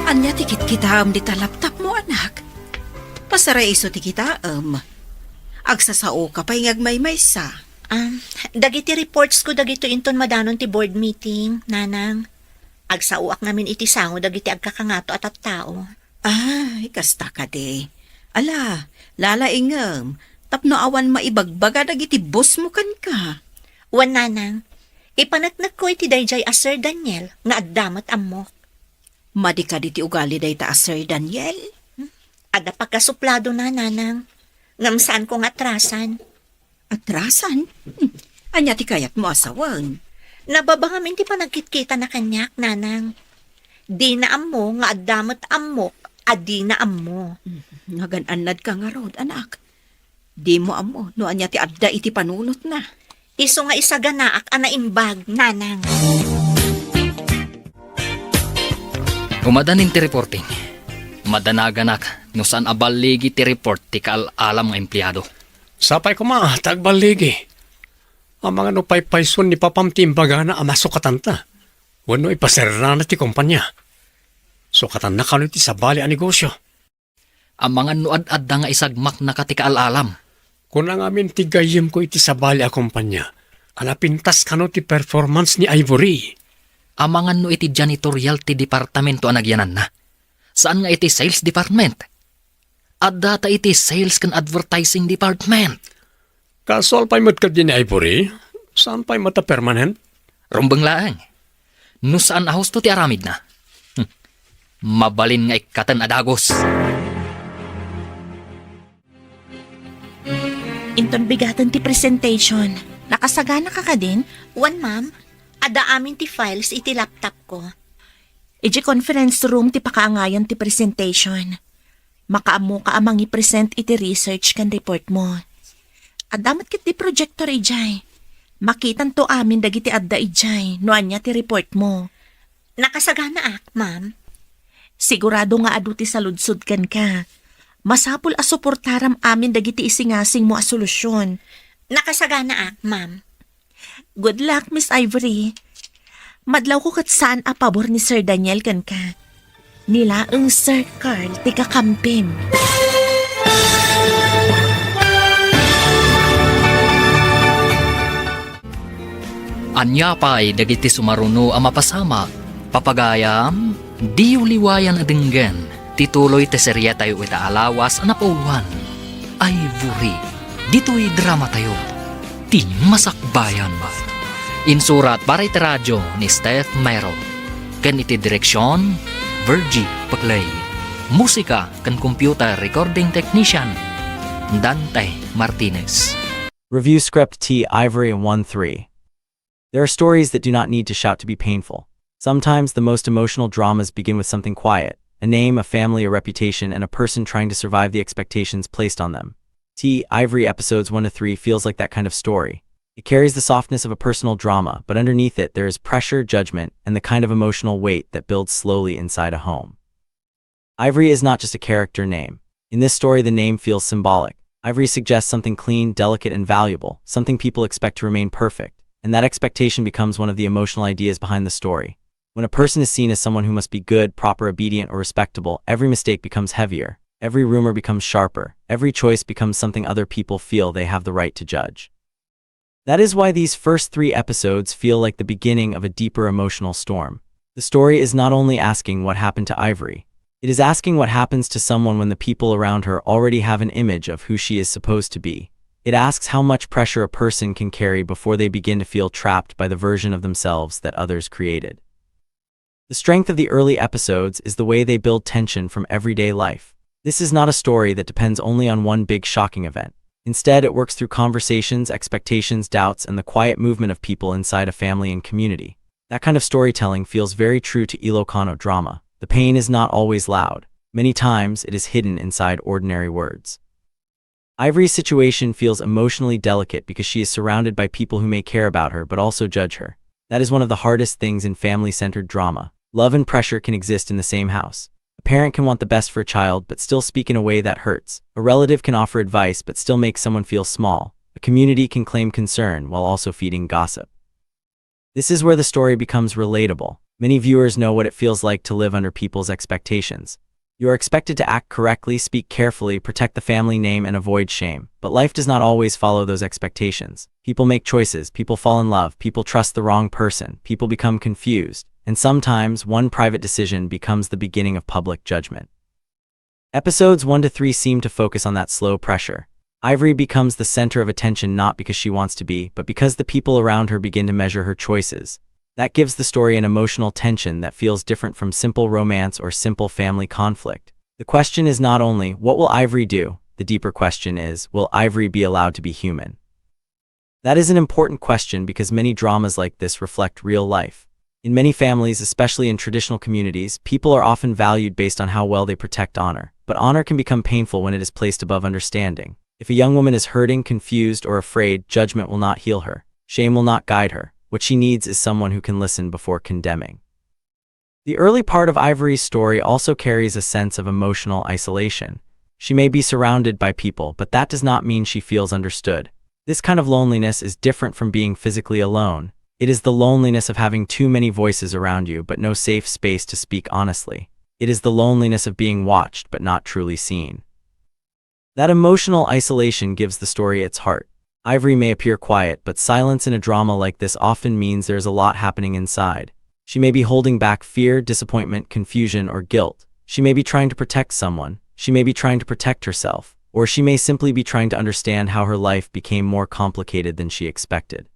Anya tikit kita di talaptap mo, anak. Pasara iso ti kita, agsasao ka pa'y ngagmay-may sa. Dagiti reports ko dagito inton madanon ti board meeting, nanang. Agsauak namin iti sango dagiti agkakangato at tao. Ay, kasta ka de. Ala, lalaingam. Tapno awan maibagbaga dagiti boss mo kan ka. Wan nanang, ipanagnak ko iti dayjay a Sir Daniel nga addamat amok. Madi ka diti ugali day ta Sir Daniel. Ada pagkasuplado na nanang. Ngam saan kong atrasan. Atrasan? Anya ti kayat mo asawan. Nababangamin ti panagkitkita na kanyak, nanang. Di na ammo nga addamat amok. Adi na ammo. Ngagananad ka nga rod, anak. Di mo amo, no anya ti adda iti panunot na. Iso nga isaganaak anaimbag, nanang. Umadanin ti reporting. Madanaganak no saan abaligi ti report ti kaalalam nga empleyado. Sapay ko tagbaligi. Ang mga nupay-payson ni papamtimbaga na amasukatan ta. Wano ipasirna na ti kumpanya. Sukatan na kano ti sabali ang negosyo. Ang mga nuad-ad da nga isagmak na katikaalam. Kung ang amin tigayim ko iti sabali a kumpanya, alapintas kano ti performance ni Ivory. Ang mga no iti janitorial ti departamento anagyanan na. Saan nga iti sales department? At data iti sales kan advertising department. Kasol pa'y mat ka din ni Ivory? Saan pa'y mata permanent? Rumbang laang. No saan ahos to ti aramid na? Mabalin nga ikatan adagos. Inton bigatan ti presentation. Nakasagana ka din? Wan, ma'am. Ada amin ti files iti laptop ko. Iji conference room ti pakaangayon ti presentation. Makaamo ka amang i-present iti research kan report mo. Adamat kit ti projector ijay. Makitan to amin dagiti adda ijay no anya ti report mo. Nakasagana ma'am. Sigurado nga adu ti saludsud kan ka. Masapul a suportaram amin dagiti isingasing mo a solusyon. Nakasagana ma'am. Good luck, Miss Ivory. Madlaw ko kat saan a pabor ni Sir Daniel kan ka. Nila ang Sir Carl ti kakampim. Anya pa'y dagiti sumaruno ang mapasama, papagayam, di uliwayan adenggan, tituloy te serya tayo ita alawas ang napauluan. Ivory, dito'y drama tayo, ti masakbayan ba? Insurat para iti radyo ni Steph Mero, kan iti direksyon, Virgie Paglay, musika kan computer recording technician, Dante Martinez. Review script T. Ivory 1-3. There are stories that do not need to shout to be painful. Sometimes the most emotional dramas begin with something quiet, a name, a family, a reputation, and a person trying to survive the expectations placed on them. T. Ivory episodes 1-3 feels like that kind of story. It carries the softness of a personal drama, but underneath it there is pressure, judgment, and the kind of emotional weight that builds slowly inside a home. Ivory is not just a character name. In this story the name feels symbolic. Ivory suggests something clean, delicate, and valuable, something people expect to remain perfect. And that expectation becomes one of the emotional ideas behind the story. When a person is seen as someone who must be good, proper, obedient, or respectable, every mistake becomes heavier, every rumor becomes sharper, every choice becomes something other people feel they have the right to judge. That is why these first 3 episodes feel like the beginning of a deeper emotional storm. The story is not only asking what happened to Ivory, it is asking what happens to someone when the people around her already have an image of who she is supposed to be. It asks how much pressure a person can carry before they begin to feel trapped by the version of themselves that others created. The strength of the early episodes is the way they build tension from everyday life. This is not a story that depends only on one big shocking event. Instead, it works through conversations, expectations, doubts, and the quiet movement of people inside a family and community. That kind of storytelling feels very true to Ilocano drama. The pain is not always loud. Many times, it is hidden inside ordinary words. Ivory's situation feels emotionally delicate because she is surrounded by people who may care about her but also judge her. That is one of the hardest things in family-centered drama. Love and pressure can exist in the same house. A parent can want the best for a child but still speak in a way that hurts. A relative can offer advice but still make someone feel small. A community can claim concern while also feeding gossip. This is where the story becomes relatable. Many viewers know what it feels like to live under people's expectations. You are expected to act correctly, speak carefully, protect the family name, and avoid shame. But life does not always follow those expectations. People make choices, people fall in love, people trust the wrong person, people become confused, and sometimes one private decision becomes the beginning of public judgment. Episodes 1-3 seem to focus on that slow pressure. Ivory becomes the center of attention not because she wants to be, but because the people around her begin to measure her choices. That gives the story an emotional tension that feels different from simple romance or simple family conflict. The question is not only, what will Ivory do? The deeper question is, will Ivory be allowed to be human? That is an important question because many dramas like this reflect real life. In many families, especially in traditional communities, people are often valued based on how well they protect honor. But honor can become painful when it is placed above understanding. If a young woman is hurting, confused, or afraid, judgment will not heal her. Shame will not guide her. What she needs is someone who can listen before condemning. The early part of Ivory's story also carries a sense of emotional isolation. She may be surrounded by people, but that does not mean she feels understood. This kind of loneliness is different from being physically alone. It is the loneliness of having too many voices around you but no safe space to speak honestly. It is the loneliness of being watched but not truly seen. That emotional isolation gives the story its heart. Ivory may appear quiet, but silence in a drama like this often means there's a lot happening inside. She may be holding back fear, disappointment, confusion, or guilt. She may be trying to protect someone. She may be trying to protect herself. Or she may simply be trying to understand how her life became more complicated than she expected.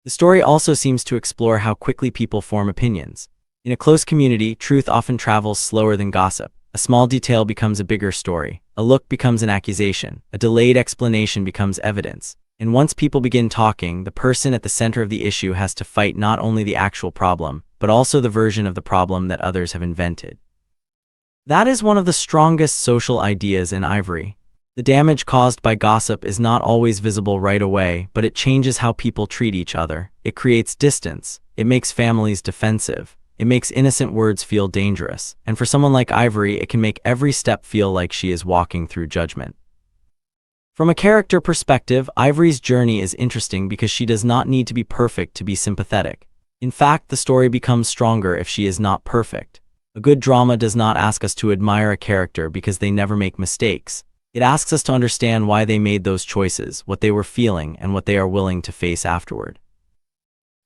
The story also seems to explore how quickly people form opinions. In a close community, truth often travels slower than gossip. A small detail becomes a bigger story. A look becomes an accusation. A delayed explanation becomes evidence. And once people begin talking, the person at the center of the issue has to fight not only the actual problem, but also the version of the problem that others have invented. That is one of the strongest social ideas in Ivory. The damage caused by gossip is not always visible right away, but it changes how people treat each other. It creates distance. It makes families defensive. It makes innocent words feel dangerous. And for someone like Ivory, it can make every step feel like she is walking through judgment. From a character perspective, Ivory's journey is interesting because she does not need to be perfect to be sympathetic. In fact, the story becomes stronger if she is not perfect. A good drama does not ask us to admire a character because they never make mistakes. It asks us to understand why they made those choices, what they were feeling, and what they are willing to face afterward.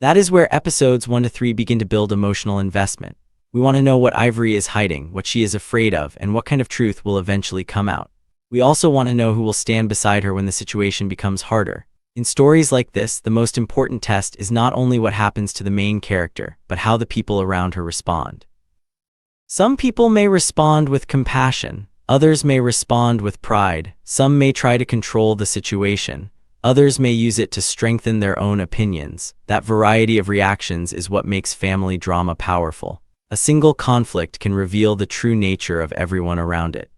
That is where episodes 1 to 3 begin to build emotional investment. We want to know what Ivory is hiding, what she is afraid of, and what kind of truth will eventually come out. We also want to know who will stand beside her when the situation becomes harder. In stories like this, the most important test is not only what happens to the main character, but how the people around her respond. Some people may respond with compassion. Others may respond with pride. Some may try to control the situation. Others may use it to strengthen their own opinions. That variety of reactions is what makes family drama powerful. A single conflict can reveal the true nature of everyone around it.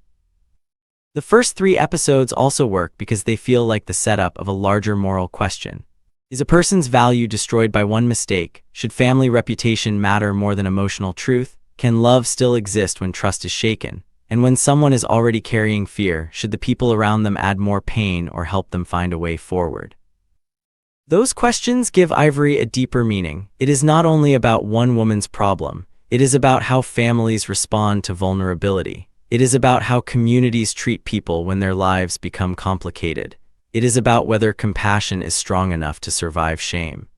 The first 3 episodes also work because they feel like the setup of a larger moral question. Is a person's value destroyed by one mistake? Should family reputation matter more than emotional truth? Can love still exist when trust is shaken? And when someone is already carrying fear, should the people around them add more pain or help them find a way forward? Those questions give Ivory a deeper meaning. It is not only about one woman's problem. It is about how families respond to vulnerability. It is about how communities treat people when their lives become complicated. It is about whether compassion is strong enough to survive shame.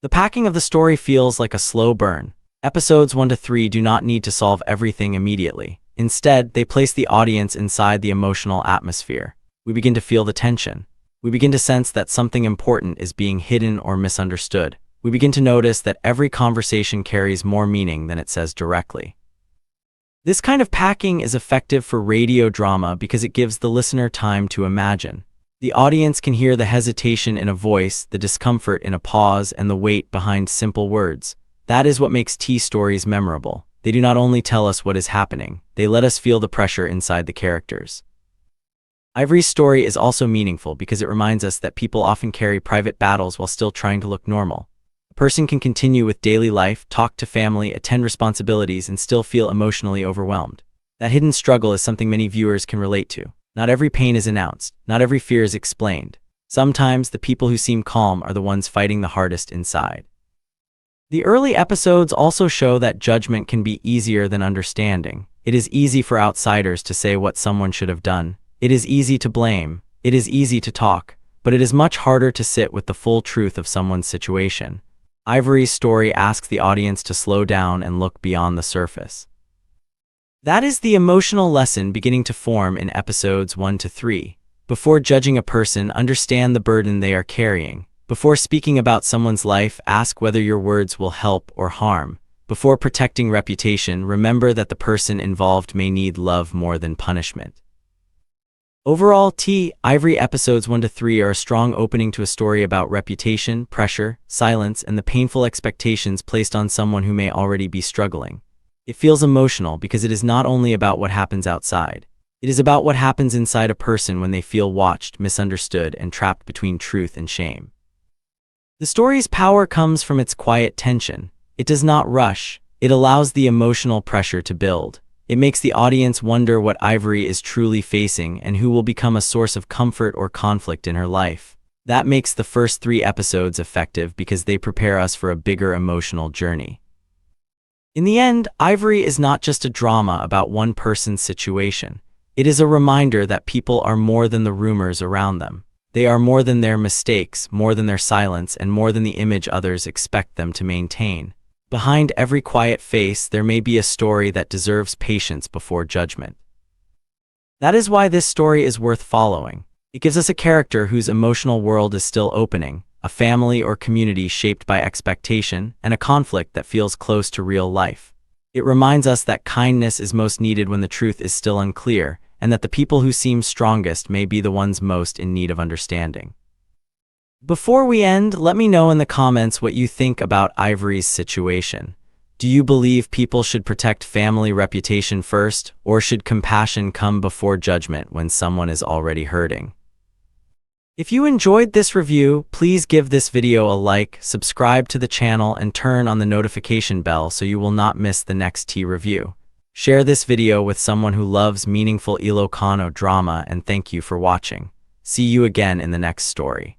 The packing of the story feels like a slow burn. Episodes 1 to 3 do not need to solve everything immediately. Instead, they place the audience inside the emotional atmosphere. We begin to feel the tension. We begin to sense that something important is being hidden or misunderstood. We begin to notice that every conversation carries more meaning than it says directly. This kind of packing is effective for radio drama because it gives the listener time to imagine. The audience can hear the hesitation in a voice, the discomfort in a pause, and the weight behind simple words. That is what makes tea stories memorable. They do not only tell us what is happening, they let us feel the pressure inside the characters. Ivory's story is also meaningful because it reminds us that people often carry private battles while still trying to look normal. A person can continue with daily life, talk to family, attend responsibilities, and still feel emotionally overwhelmed. That hidden struggle is something many viewers can relate to. Not every pain is announced. Not every fear is explained. Sometimes the people who seem calm are the ones fighting the hardest inside. The early episodes also show that judgment can be easier than understanding. It is easy for outsiders to say what someone should have done. It is easy to blame. It is easy to talk. But it is much harder to sit with the full truth of someone's situation. Ivory's story asks the audience to slow down and look beyond the surface. That is the emotional lesson beginning to form in episodes 1 to 3. Before judging a person, understand the burden they are carrying. Before speaking about someone's life, ask whether your words will help or harm. Before protecting reputation, remember that the person involved may need love more than punishment. Overall, Ivory episodes 1 to 3 are a strong opening to a story about reputation, pressure, silence, and the painful expectations placed on someone who may already be struggling. It feels emotional because it is not only about what happens outside. It is about what happens inside a person when they feel watched, misunderstood, and trapped between truth and shame. The story's power comes from its quiet tension. It does not rush. It allows the emotional pressure to build. It makes the audience wonder what Ivory is truly facing and who will become a source of comfort or conflict in her life. That makes the first 3 episodes effective because they prepare us for a bigger emotional journey. In the end, Ivory is not just a drama about one person's situation. It is a reminder that people are more than the rumors around them. They are more than their mistakes, more than their silence, and more than the image others expect them to maintain. Behind every quiet face, there may be a story that deserves patience before judgment. That is why this story is worth following. It gives us a character whose emotional world is still opening, a family or community shaped by expectation, and a conflict that feels close to real life. It reminds us that kindness is most needed when the truth is still unclear, and that the people who seem strongest may be the ones most in need of understanding. Before we end, let me know in the comments what you think about Ivory's situation. Do you believe people should protect family reputation first, or should compassion come before judgment when someone is already hurting? If you enjoyed this review, please give this video a like, subscribe to the channel, and turn on the notification bell so you will not miss the next tea review. Share this video with someone who loves meaningful Ilocano drama, and thank you for watching. See you again in the next story.